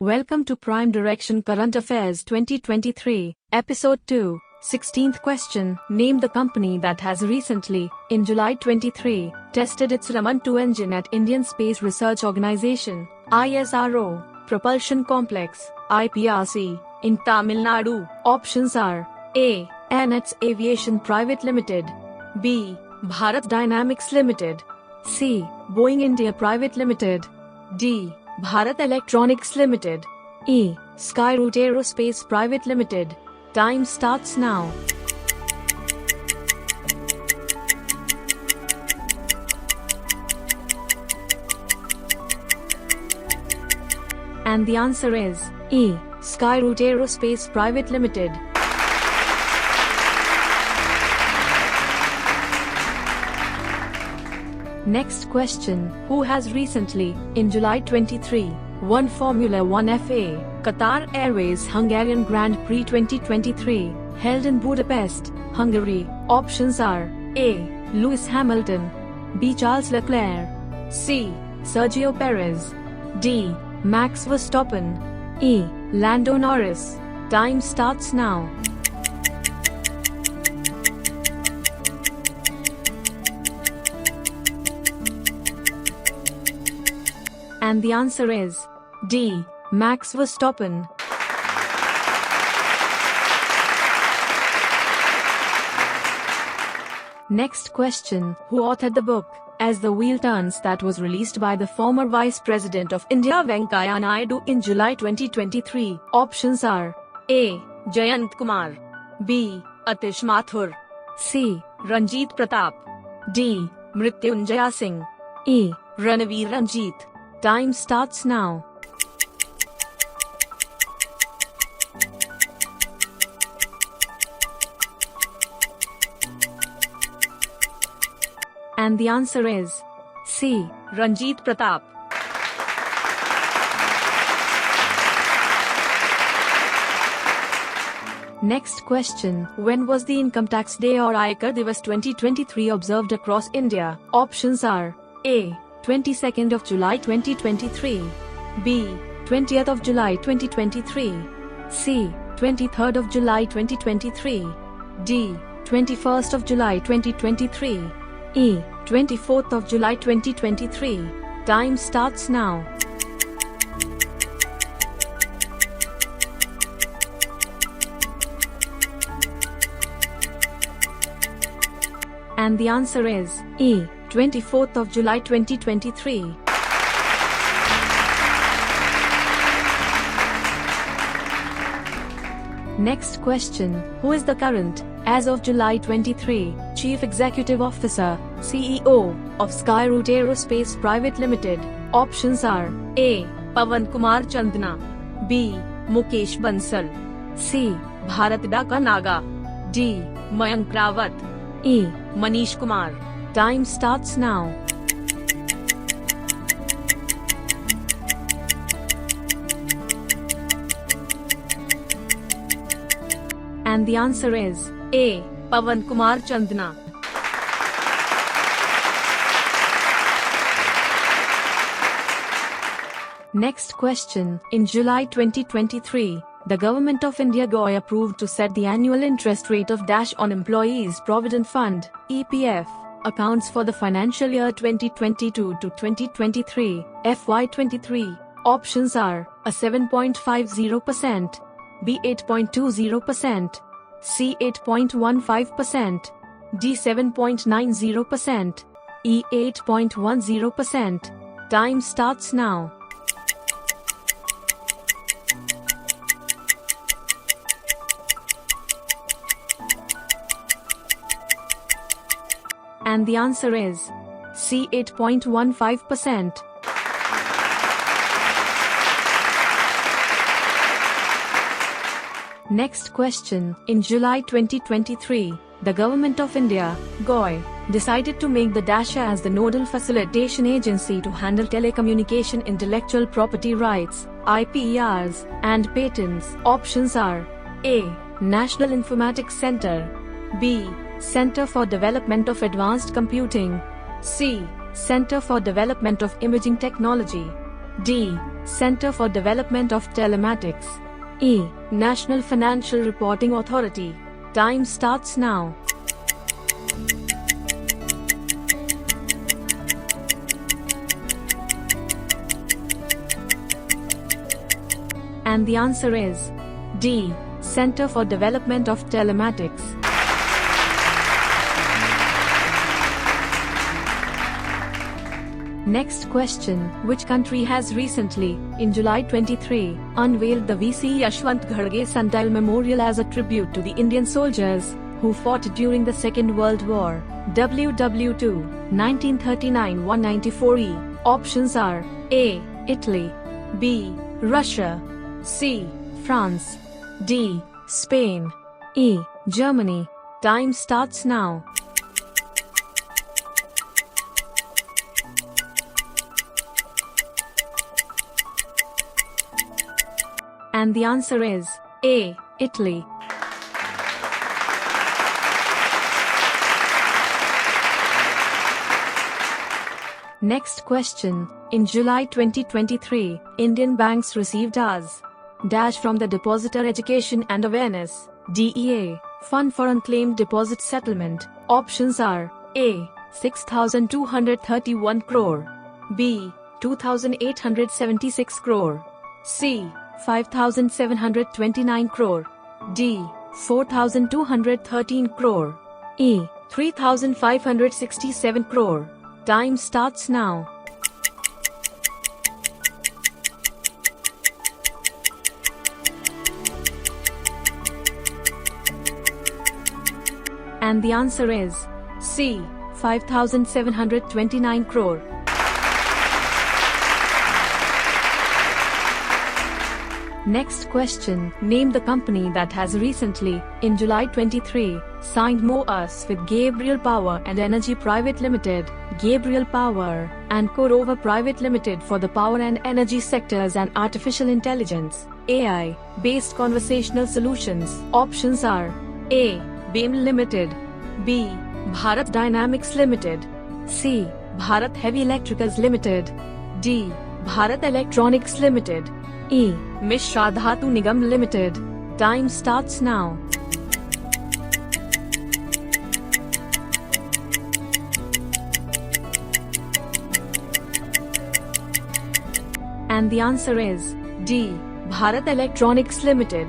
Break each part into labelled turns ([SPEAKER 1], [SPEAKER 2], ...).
[SPEAKER 1] Welcome to Prime Direction Current Affairs 2023, Episode 2, 16th question. Name the company that has recently, in July 23, tested its ramuntu engine at Indian Space Research Organisation, ISRO, Propulsion Complex, IPRC, in Tamil Nadu. Options are A. ANETS Aviation Private Limited, B. Bharat Dynamics Limited, C. Boeing India Private Limited, D. Bharat Electronics Limited, E. Skyroot Aerospace Private Limited. Time starts now. And the answer is E. Skyroot Aerospace Private Limited. Next question. Who has recently, in July 23, won Formula 1 FA, Qatar Airways Hungarian Grand Prix 2023, held in Budapest, Hungary? Options are A. Lewis Hamilton, B. Charles Leclerc, C. Sergio Perez, D. Max Verstappen, E. Lando Norris. Time starts now. And the answer is D. Max Verstappen. Next question. Who authored the book As the Wheel Turns that was released by the former Vice President of India Venkaiah Naidu in July 2023? Options are A. Jayant Kumar, B. Atish Mathur, C. Ranjit Pratap, D. Mrityunjaya Singh, E. Ranveer Ranjit. Time starts now. And the answer is C. Ranjit Pratap. Next question. When was the Income Tax Day or Aayakar Divas 2023 observed across India? Options are A. 22nd of July 2023, B. 20th of July 2023, C. 23rd of July 2023, D. 21st of July 2023, E. 24th of July 2023. Time starts now. And the answer is E. 24th of July 2023. Next question. Who is the current, as of July 23, Chief Executive Officer, CEO, of Skyroot Aerospace Private Limited? Options are A. Pawan Kumar Chandna, B. Mukesh Bansal, C. Bharat Daka Naga, D. Mayank Rawat, E. Manish Kumar. Time starts now. And the answer is A. Pawan Kumar Chandna. Next question. In July 2023, the Government of India GOI approved to set the annual interest rate of Dasha on Employees Provident Fund, EPF, accounts for the financial year 2022 to 2023, FY23. Options are A. 7.50%, B. 8.20%, C. 8.15%, D. 7.90%, E. 8.10%. Time starts now. And the answer is C. 8.15%. Next question. In July 2023, the Government of India, GOI, decided to make the Dasha as the nodal facilitation agency to handle telecommunication intellectual property rights, IPRs, and patents. Options are A. National Informatics Center, B. Center for Development of Advanced Computing, C. Center for Development of Imaging Technology, D. Center for Development of Telematics. A. National Financial Reporting Authority. Time starts now. And the answer is D. Center for Development of Telematics. Next question. Which country has recently, in July 23, unveiled the V.C. Yashwant Ghadge Sundial Memorial as a tribute to the Indian soldiers who fought during the Second World War? WW2, 1939-194E. Options are A. Italy, B. Russia, C. France, D. Spain, E. Germany. Time starts now. And the answer is A. Italy. Next question. In July 2023, Indian banks received as Dash from the Depositor Education and Awareness (DEA) Fund for Unclaimed Deposit Settlement. Options are A. 6,231 crore, B. 2,876 crore, C. 5,729 crore, D. 4,213 crore, E. 3,567 crore. Time starts now. And the answer is C. 5,729 crore. Next question. Name the company that has recently, in July 23, signed MoUs with Gabriel Power and Energy Private Limited, Gabriel Power, and Corova Private Limited for the power and energy sectors and artificial intelligence, AI, based conversational solutions. Options are A. BEAM Limited, B. Bharat Dynamics Limited, C. Bharat Heavy Electricals Limited, D. Bharat Electronics Limited, E. Mishra Dhatu Nigam Limited. Time starts now. And the answer is D. Bharat Electronics Limited.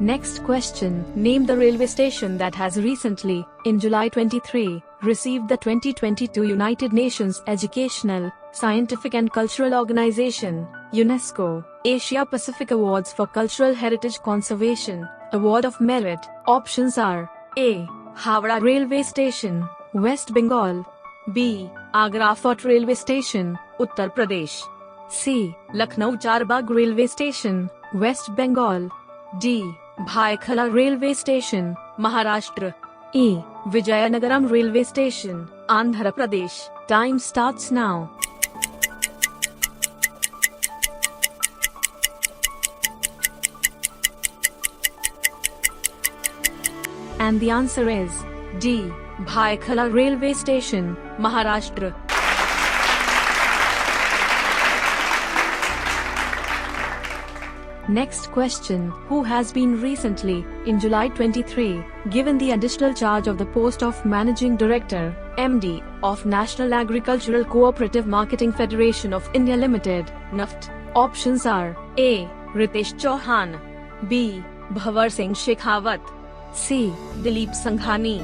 [SPEAKER 1] Next question. Name the railway station that has recently, in July 23, received the 2022 United Nations Educational, Scientific and Cultural Organization, UNESCO, Asia Pacific Awards for Cultural Heritage Conservation, Award of Merit. Options are A. Howrah Railway Station, West Bengal, B. Agra Fort Railway Station, Uttar Pradesh, C. Lucknow Charbagh Railway Station, West Bengal, D. Bhaikhala Railway Station, Maharashtra, E. Vijayanagaram Railway Station, Andhra Pradesh. Time starts now. And the answer is D. Bhaikhala Railway Station, Maharashtra. Next question. Who has been recently, in July 23, given the additional charge of the post of Managing Director, MD, of National Agricultural Cooperative Marketing Federation of India Limited, NAFT? Options are A. Ritesh Chauhan, B. Bhavar Singh Shekhawat, C. Dilip Sanghani,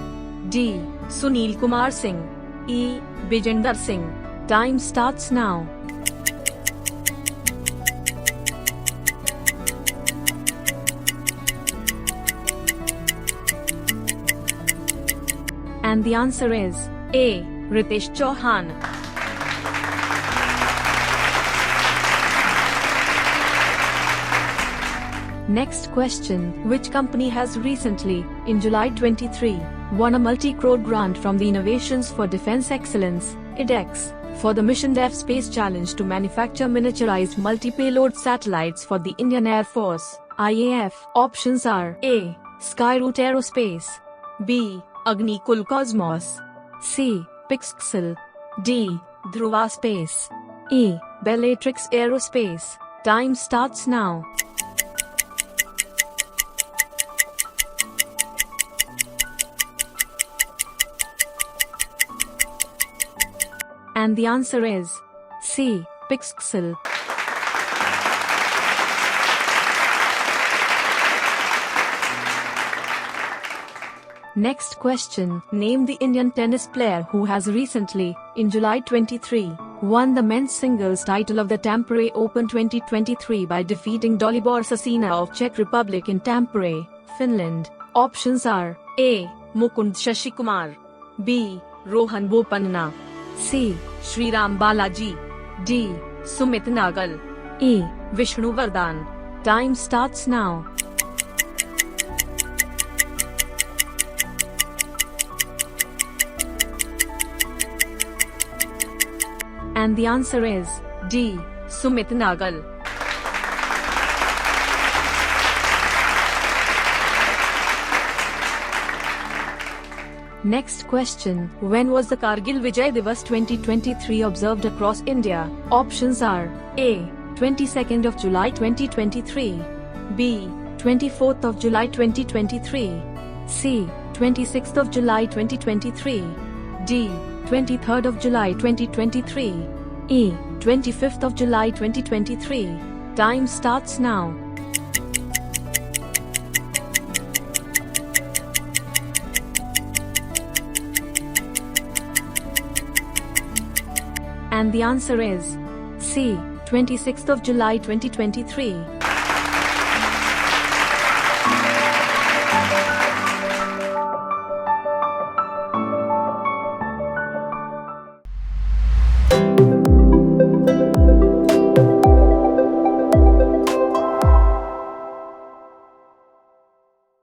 [SPEAKER 1] D. Sunil Kumar Singh, E. Bijender Singh. Time starts now. And the answer is A. Ritesh Chauhan. Next question. Which company has recently, in July 23, won a multi-crore grant from the Innovations for Defense Excellence (IDEX) for the Mission DEF Space Challenge to manufacture miniaturized multi-payload satellites for the Indian Air Force (IAF)? Options are A. Skyroot Aerospace, B. Agnikul Cosmos, C. Pixel. D. Dhruva Space. E. Bellatrix Aerospace. Time starts now. And the answer is C. Pixel. Next question. Name the Indian tennis player who has recently, in July 23, won the men's singles title of the Tampere Open 2023 by defeating Dalibor Sasina of Czech Republic in Tampere, Finland. Options are A. Mukund Shashikumar, B. Rohan Bopanna, C. Sriram Balaji, D. Sumit Nagal, E. Vishnu Vardhan. Time starts now. And the answer is D. Sumit Nagal. Next question. When was the Kargil Vijay Divas 2023 observed across India? Options are A. 22nd of July 2023, B. 24th of July 2023, C. 26th of July 2023, D. 23rd of July 2023, E. 25th of July 2023. Time starts now. And the answer is C. 26th of July 2023.